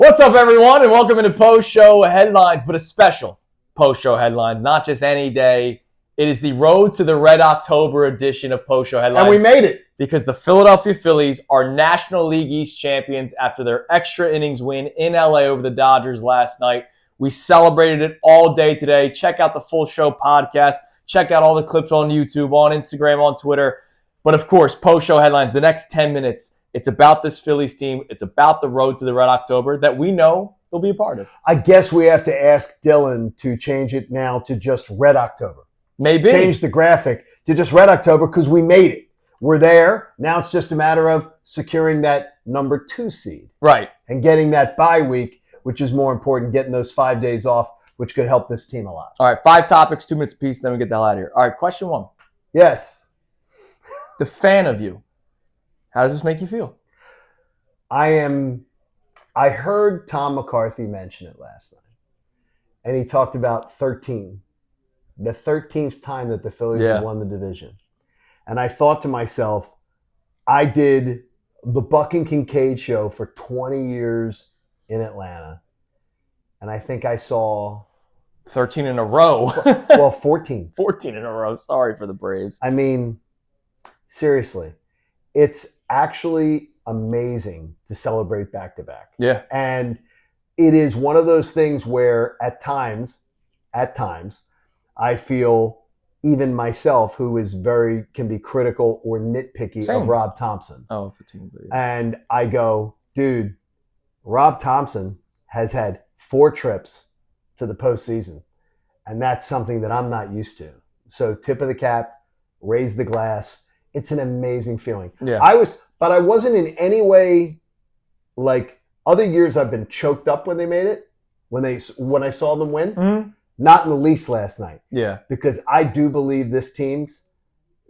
What's up, everyone, and welcome into post-show headlines, but a special post-show headlines, not just any day. It is the Road to the Red October edition of post-show headlines. And we made it. Because the Philadelphia Phillies are National League East champions after their extra innings win in LA over the Dodgers last night. We celebrated it all day today. Check out the full show podcast. Check out all the clips on YouTube, on Instagram, on Twitter. But of course, post-show headlines, the next 10 minutes, it's about this Phillies team. It's about the Road to the Red October that we know they'll be a part of. I guess we have to ask Dylan to change it now to just Red October. Maybe. Change the graphic to just Red October because we made it. We're there. Now it's just a matter of securing that number 2 seed. Right. And getting that bye week, which is more important, getting those 5 days off, which could help this team a lot. All right, 5 topics, 2 minutes apiece, then we get the hell out of here. All right, question 1. Yes. The fan of you. How does this make you feel? I heard Tom McCarthy mention it last night. And he talked about 13. The 13th time that the Phillies have won the division. And I thought to myself, I did the Buck and Kincade show for 20 years in Atlanta. And I think I saw 13 in a row. Well, 14. 14 in a row. Sorry for the Braves. I mean, seriously, it's actually amazing to celebrate back-to-back. Yeah. And it is one of those things where at times, I feel even myself, who is can be critical or nitpicky of Rob Thomson. Oh, for team. And I go, dude, Rob Thomson has had 4 trips to the postseason. And that's something that I'm not used to. So tip of the cap, raise the glass. It's an amazing feeling. Yeah. But I wasn't in any way like other years I've been choked up when they made it, when I saw them win. Mm-hmm. Not in the least last night. Yeah. Because I do believe this team's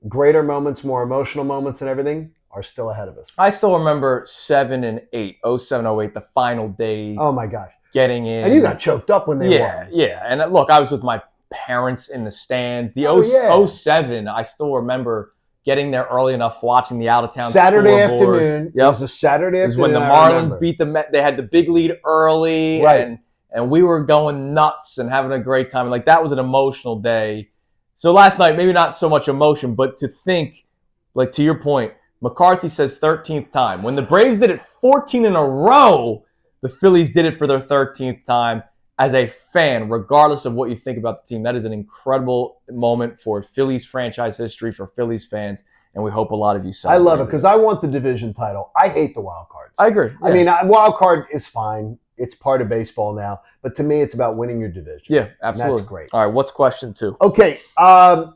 greater moments, more emotional moments and everything are still ahead of us. I still remember 7 and 8, 07, 08, the final day. Oh my gosh. Getting in. And you got choked up when they won. Yeah. And look, I was with my parents in the stands. The 07, I still remember getting there early enough, watching the out-of-town Saturday scoreboard. afternoon. Yep. It was a Saturday afternoon. It was when the Marlins beat the Mets. They had the big lead early. Right. And we were going nuts and having a great time. Like, that was an emotional day. So last night, maybe not so much emotion, but to think, like, to your point, McCarthy says 13th time. When the Braves did it 14 in a row, the Phillies did it for their 13th time. As a fan, regardless of what you think about the team, that is an incredible moment for Phillies franchise history, for Phillies fans, and we hope a lot of you celebrate. I love it because I want the division title. I hate the wild cards. I agree. Yeah. I mean, wild card is fine. It's part of baseball now. But to me, it's about winning your division. Yeah, absolutely. And that's great. All right, what's question 2? Okay,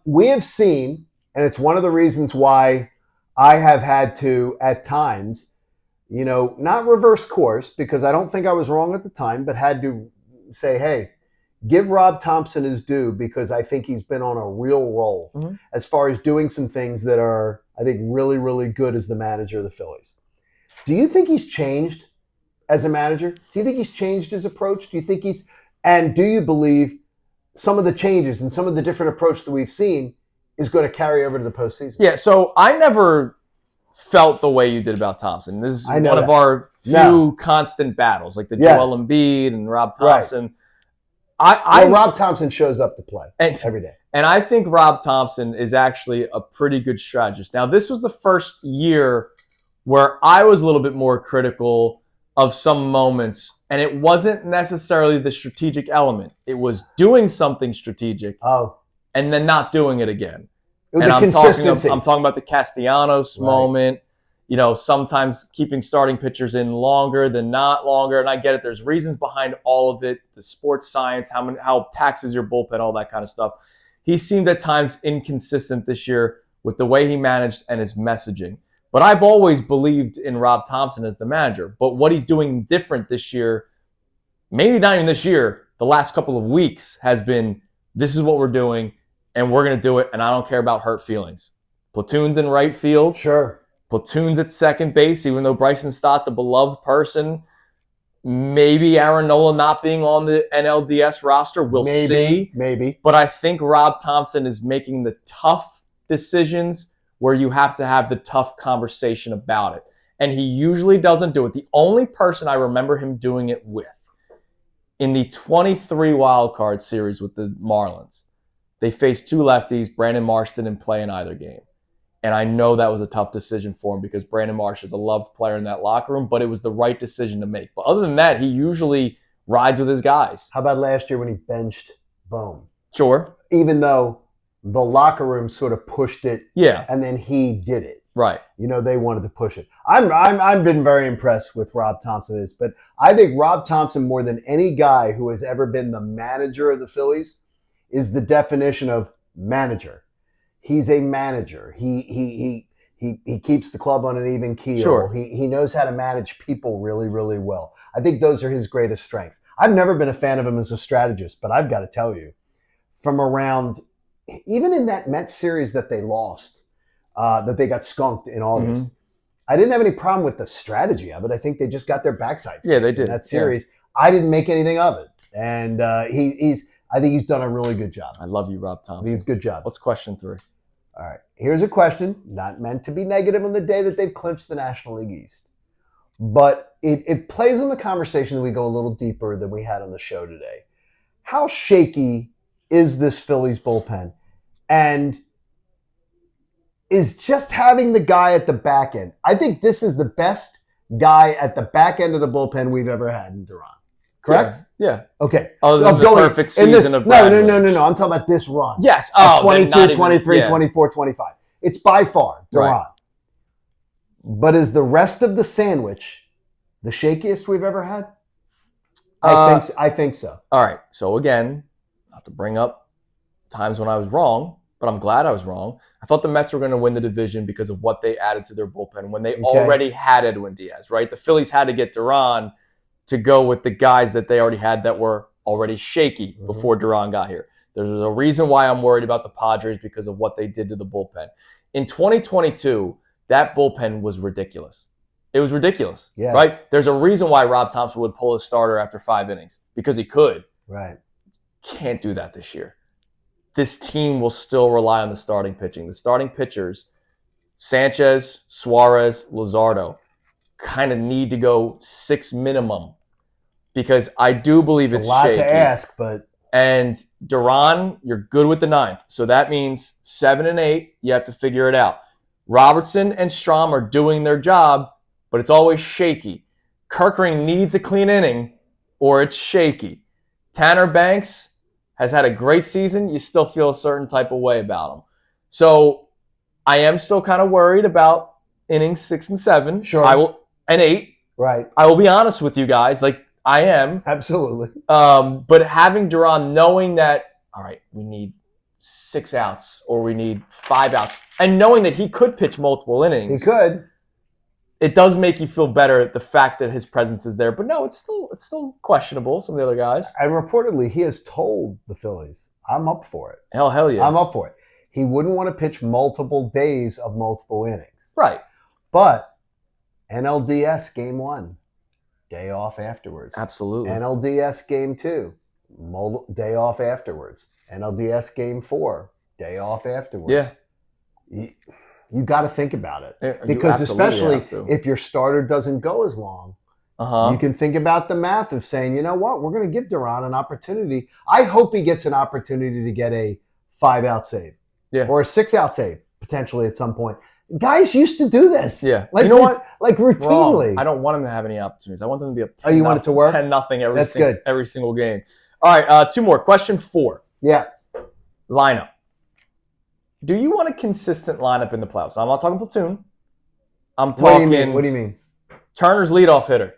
we have seen, and it's one of the reasons why I have had to, at times, not reverse course, because I don't think I was wrong at the time, but had to say, hey, give Rob Thomson his due because I think he's been on a real roll as far as doing some things that are, I think, really, really good as the manager of the Phillies. Do you think he's changed as a manager? Do you think he's changed his approach? Do you believe some of the changes and some of the different approach that we've seen is going to carry over to the postseason? Yeah, so I never felt the way you did about Thomson. This is one of our few constant battles, like the Joel Embiid and Rob Thomson. Right. Rob Thomson shows up to play every day. And I think Rob Thomson is actually a pretty good strategist. Now, this was the first year where I was a little bit more critical of some moments, and it wasn't necessarily the strategic element. It was doing something strategic and then not doing it again. And I'm talking about the Castellanos moment, sometimes keeping starting pitchers in longer than not longer. And I get it. There's reasons behind all of it, the sports science, how it taxes your bullpen, all that kind of stuff. He seemed at times inconsistent this year with the way he managed and his messaging. But I've always believed in Rob Thomson as the manager. But what he's doing different this year, maybe not even this year, the last couple of weeks, has been, this is what we're doing, and we're going to do it, and I don't care about hurt feelings. Platoons in right field. Sure. Platoons at second base, even though Bryson Stott's a beloved person. Maybe Aaron Nola not being on the NLDS roster. We'll see. Maybe. But I think Rob Thomson is making the tough decisions where you have to have the tough conversation about it. And he usually doesn't do it. The only person I remember him doing it with in the 23 wild card series with the Marlins, they faced two lefties. Brandon Marsh didn't play in either game. And I know that was a tough decision for him because Brandon Marsh is a loved player in that locker room, but it was the right decision to make. But other than that, he usually rides with his guys. How about last year when he benched Bohm? Sure. Even though the locker room sort of pushed it, Yeah, and then he did it. right. You know, they wanted to push it. I've been very impressed with Rob Thomson, but I think Rob Thomson, more than any guy who has ever been the manager of the Phillies, is the definition of manager. He's a manager. He keeps the club on an even keel. Sure. He knows how to manage people really, really well. I think those are his greatest strengths. I've never been a fan of him as a strategist, but I've got to tell you, from around, even in that Mets series that they lost, that they got skunked in August, I didn't have any problem with the strategy of it. I think they just got their backsides. Yeah, they did. In that series. Yeah. I didn't make anything of it. And I think he's done a really good job. I love you, Rob Thomson. He's a good job. What's question 3? All right. Here's a question, not meant to be negative on the day that they've clinched the National League East. But it plays in the conversation that we go a little deeper than we had on the show today. How shaky is this Phillies bullpen? And is just having the guy at the back end. I think this is the best guy at the back end of the bullpen we've ever had in Duran. Correct? Yeah. Okay. Other than the perfect season of No. I'm talking about this run. Yes. 22, 23, 24, 25. It's by far Duran. Right. But is the rest of the sandwich the shakiest we've ever had? I think so. All right. So again, not to bring up times when I was wrong, but I'm glad I was wrong. I thought the Mets were going to win the division because of what they added to their bullpen when they already had Edwin Diaz, right? The Phillies had to get Duran to go with the guys that they already had that were already shaky before Duran got here. There's a reason why I'm worried about the Padres because of what they did to the bullpen. In 2022, that bullpen was ridiculous. It was ridiculous, right? There's a reason why Rob Thomson would pull his starter after 5 innings because he could. Right. Can't do that this year. This team will still rely on the starting pitching. The starting pitchers, Sanchez, Suarez, Luzardo, kind of need to go 6 minimum because I do believe it's shaky. It's a lot to ask, but... And Duran, you're good with the 9th. So that means 7 and 8, you have to figure it out. Robertson and Strahm are doing their job, but it's always shaky. Kerkering needs a clean inning or it's shaky. Tanner Banks has had a great season. You still feel a certain type of way about him. So I am still kind of worried about innings 6 and 7. Sure. And 8. Right. I will be honest with you guys. Like, I am. Absolutely. But having Duran, knowing that, all right, we need 6 outs or we need 5 outs, and knowing that he could pitch multiple innings. He could. It does make you feel better, the fact that his presence is there. But no, it's still questionable, some of the other guys. And reportedly, he has told the Phillies, I'm up for it. Hell yeah. I'm up for it. He wouldn't want to pitch multiple days of multiple innings. Right. But NLDS Game 1, day off afterwards. Absolutely. NLDS Game 2, day off afterwards. NLDS Game 4, day off afterwards. Yeah. You got to think about it. Because especially if your starter doesn't go as long, you can think about the math of saying, you know what, we're going to give Duran an opportunity. I hope he gets an opportunity to get a 5-out save or a 6-out save potentially at some point. Guys used to do this. Yeah. Like, you know what? Like routinely. Wrong. I don't want him to have any opportunities. I want them to be up 10 Oh, you want it to work? 10-0 every single game. All right, 2 more. Question 4. Yeah. Lineup. Do you want a consistent lineup in the playoffs? I'm not talking platoon. I'm talking. What do you mean? Turner's leadoff hitter.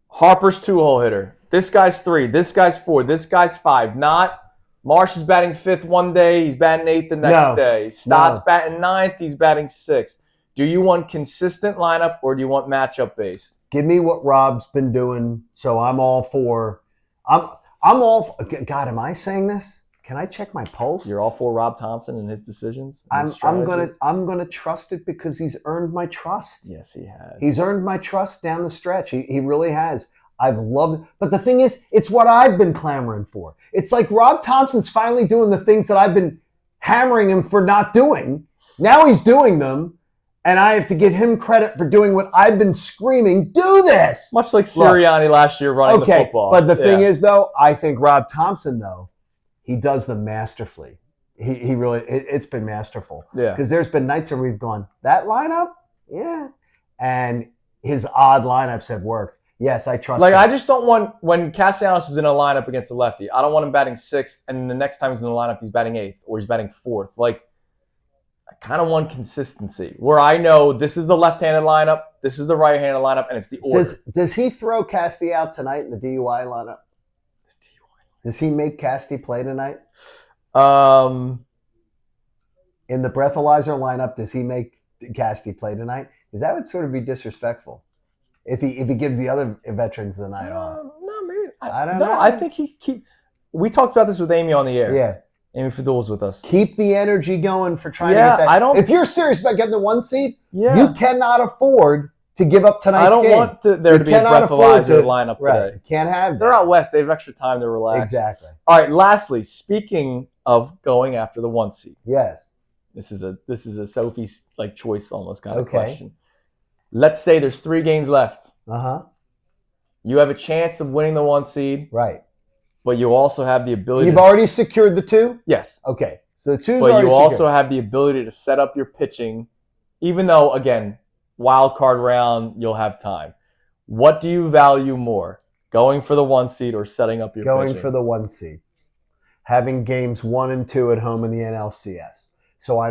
Harper's 2-hole hitter. This guy's 3. This guy's 4. This guy's 5. Not Marsh is batting 5th one day. He's batting 8th the next day. Stott's batting 9th. He's batting 6th. Do you want consistent lineup or do you want matchup based? Give me what Rob's been doing. So I'm all for. I'm all. For, God, am I saying this? Can I check my pulse? You're all for Rob Thomson and his decisions? I'm gonna trust it because he's earned my trust. Yes, he has. He's earned my trust down the stretch. He really has. I've loved it. But the thing is, it's what I've been clamoring for. It's like Rob Thompson's finally doing the things that I've been hammering him for not doing. Now he's doing them. And I have to give him credit for doing what I've been screaming, do this. Much like Sirianni last year running the football. But the thing is, though, I think Rob Thomson, though, he does them masterfully. He really, it's been masterful. Yeah. Because there's been nights where we've gone, that lineup? Yeah. And his odd lineups have worked. Yes, I trust him. I just don't want, when Castellanos is in a lineup against a lefty, I don't want him batting 6th, and the next time he's in the lineup, he's batting 8th, or he's batting 4th. I kind of want consistency, where I know this is the left-handed lineup, this is the right-handed lineup, and it's the order. Does he throw Casty out tonight in the DUI lineup? Does he make Casty play tonight? In the breathalyzer lineup, does he make Casty play tonight? Because that would sort of be disrespectful if he gives the other veterans the night off. No, maybe I don't know. I think we talked about this with Amy on the air. Yeah. Amy Fadul's with us. Keep the energy going for trying to get that. If you're serious about getting the 1 seed, you cannot afford to give up tonight's game. I don't want there to be a breathalyzer lineup today. Right. You can't have that. They're out west. They have extra time to relax. Exactly. All right, lastly, speaking of going after the 1 seed. Yes. This is a Sophie's choice almost kind of question. Let's say there's 3 games left. Uh-huh. You have a chance of winning the 1 seed. Right. But you also have the ability You've already secured the 2? Yes. Okay. So the 2's already But you secured. also have the ability to set up your pitching, even though, again, wild card round, you'll have time. What do you value more? Going for the 1 seed or setting up your pitching? Going for the 1 seed. Having games 1 and 2 at home in the NLCS. So I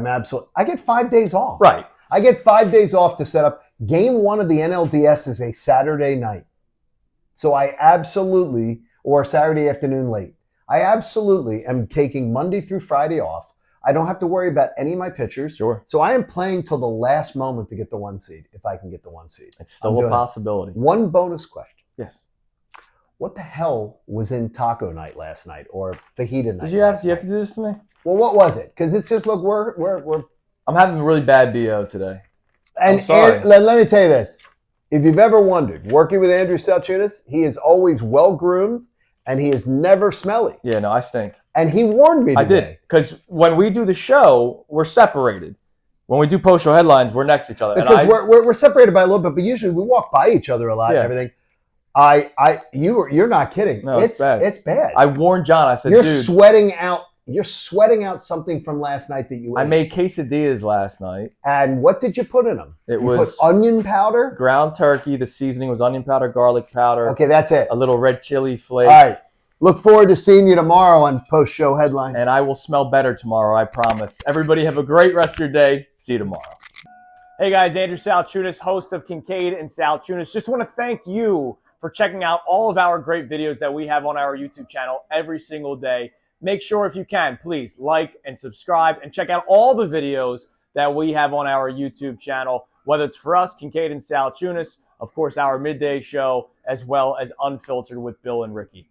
get 5 days off. Right. I get 5 days off to set up. Game 1 of the NLDS is a Saturday night. So I absolutely, or Saturday afternoon late. I absolutely am taking Monday through Friday off. I don't have to worry about any of my pitchers. Sure. So I am playing till the last moment to get the 1 seed, if I can get the 1 seed. It's still a possibility. One bonus question. Yes. What the hell was in taco night last night, or fajita night? Do you have to do this to me? Well, what was it? Because it's just, look, we're I'm having really bad BO today. And, I'm sorry. Let me tell you this. If you've ever wondered, working with Andrew Salciunas, he is always well-groomed, and he is never smelly. Yeah, no, I stink. And he warned me today. I did. Because when we do the show, we're separated. When we do post-show headlines, we're next to each other. Because we're separated by a little bit, but usually we walk by each other a lot and everything. You're not kidding. No, it's bad. It's bad. I warned John. I said, You're dude. You're sweating out something from last night that you ate. I made quesadillas last night. And what did you put in them? You put onion powder? Ground turkey. The seasoning was onion powder, garlic powder. Okay, that's it. A little red chili flake. All right. Look forward to seeing you tomorrow on post-show headlines. And I will smell better tomorrow, I promise. Everybody have a great rest of your day. See you tomorrow. Hey guys, Andrew Salciunas, host of Kincade and Salciunas. Just want to thank you for checking out all of our great videos that we have on our YouTube channel every single day. Make sure, if you can, please like and subscribe and check out all the videos that we have on our YouTube channel, whether it's for us, Kincade and Salciunas, of course, our midday show, as well as Unfiltered with Bill and Ricky.